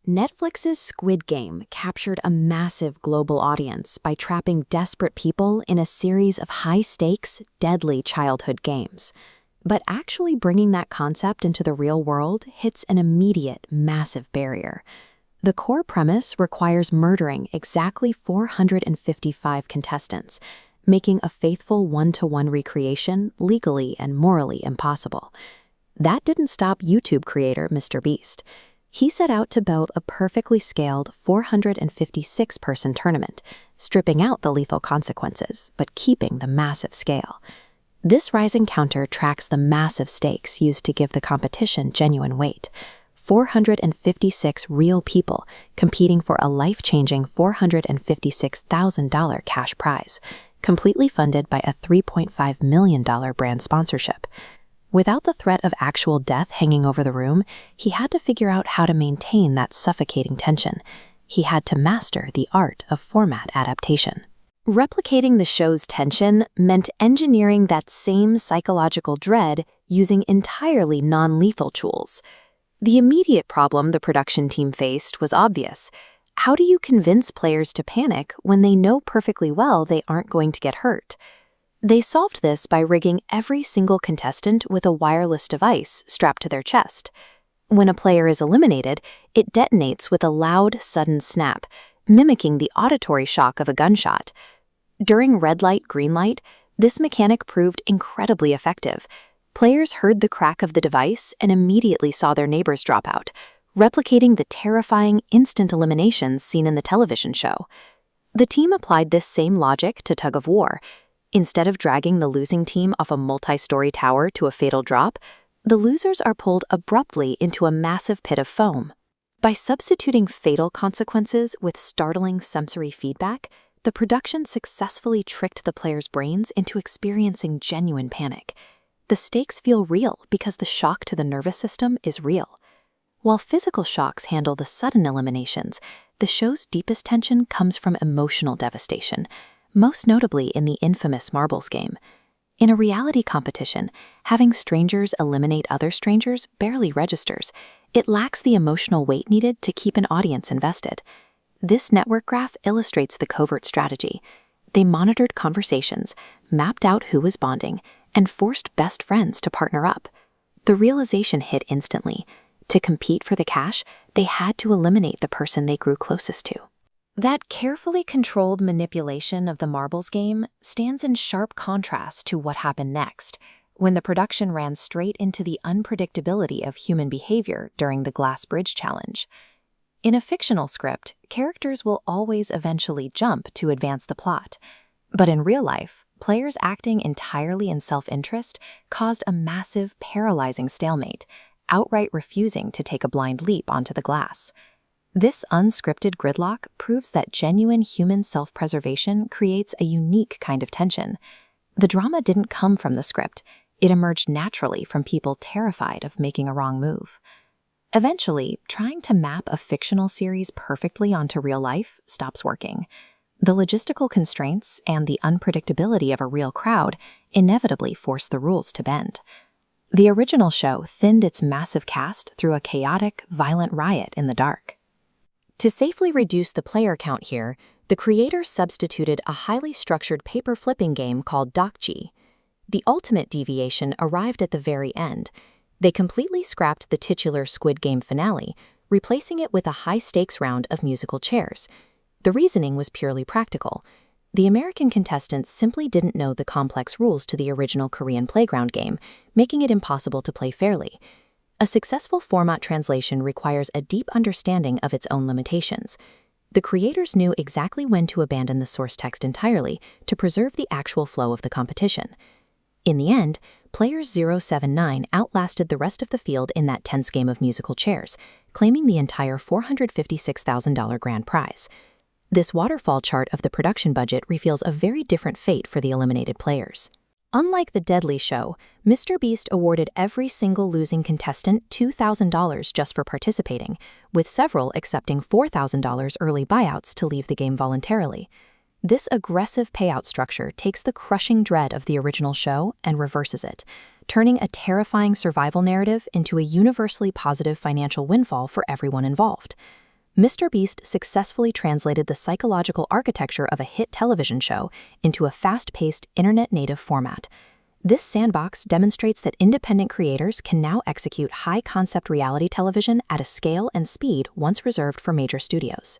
Netflix's Squid Game captured a massive global audience by trapping desperate people in a series of high-stakes, deadly childhood games. But actually bringing that concept into the real world hits an immediate, massive barrier. The core premise requires murdering exactly 455 contestants, making a faithful one-to-one recreation legally and morally impossible. That didn't stop YouTube creator Mr. Beast. He set out to build a perfectly scaled 456-person tournament, stripping out the lethal consequences, but keeping the massive scale. This rising counter tracks the massive stakes used to give the competition genuine weight. 456 real people competing for a life-changing $456,000 cash prize, completely funded by a $3.5 million brand sponsorship. Without the threat of actual death hanging over the room, he had to figure out how to maintain that suffocating tension. He had to master the art of format adaptation. Replicating the show's tension meant engineering that same psychological dread using entirely non-lethal tools. The immediate problem the production team faced was obvious. How do you convince players to panic when they know perfectly well they aren't going to get hurt? They solved this by rigging every single contestant with a wireless device strapped to their chest. When a player is eliminated, it detonates with a loud, sudden snap, mimicking the auditory shock of a gunshot. During red light, green light, this mechanic proved incredibly effective. Players heard the crack of the device and immediately saw their neighbors drop out, replicating the terrifying instant eliminations seen in the television show. The team applied this same logic to Tug of War. Instead of dragging the losing team off a multi-story tower to a fatal drop, the losers are pulled abruptly into a massive pit of foam. By substituting fatal consequences with startling sensory feedback, the production successfully tricked the players' brains into experiencing genuine panic. The stakes feel real because the shock to the nervous system is real. While physical shocks handle the sudden eliminations, the show's deepest tension comes from emotional devastation, most notably in the infamous marbles game. In a reality competition, having strangers eliminate other strangers barely registers. It lacks the emotional weight needed to keep an audience invested. This network graph illustrates the covert strategy. They monitored conversations, mapped out who was bonding, and forced best friends to partner up. The realization hit instantly. To compete for the cash, they had to eliminate the person they grew closest to. That carefully controlled manipulation of the marbles game stands in sharp contrast to what happened next, when the production ran straight into the unpredictability of human behavior during the Glass Bridge Challenge. In a fictional script, characters will always eventually jump to advance the plot. But in real life, players acting entirely in self-interest caused a massive, paralyzing stalemate, outright refusing to take a blind leap onto the glass. This unscripted gridlock proves that genuine human self-preservation creates a unique kind of tension. The drama didn't come from the script. It emerged naturally from people terrified of making a wrong move. Eventually, trying to map a fictional series perfectly onto real life stops working. The logistical constraints and the unpredictability of a real crowd inevitably force the rules to bend. The original show thinned its massive cast through a chaotic, violent riot in the dark. To safely reduce the player count here, the creators substituted a highly structured paper flipping game called Dokji. The ultimate deviation arrived at the very end. They completely scrapped the titular Squid Game finale, replacing it with a high-stakes round of musical chairs. The reasoning was purely practical. The American contestants simply didn't know the complex rules to the original Korean playground game, making it impossible to play fairly. A successful format translation requires a deep understanding of its own limitations. The creators knew exactly when to abandon the source text entirely to preserve the actual flow of the competition. In the end, players 079 outlasted the rest of the field in that tense game of musical chairs, claiming the entire $456,000 grand prize. This waterfall chart of the production budget reveals a very different fate for the eliminated players. Unlike the Deadly Show, Mr. Beast awarded every single losing contestant $2,000 just for participating, with several accepting $4,000 early buyouts to leave the game voluntarily. This aggressive payout structure takes the crushing dread of the original show and reverses it, turning a terrifying survival narrative into a universally positive financial windfall for everyone involved. MrBeast successfully translated the psychological architecture of a hit television show into a fast-paced, internet-native format. This sandbox demonstrates that independent creators can now execute high-concept reality television at a scale and speed once reserved for major studios.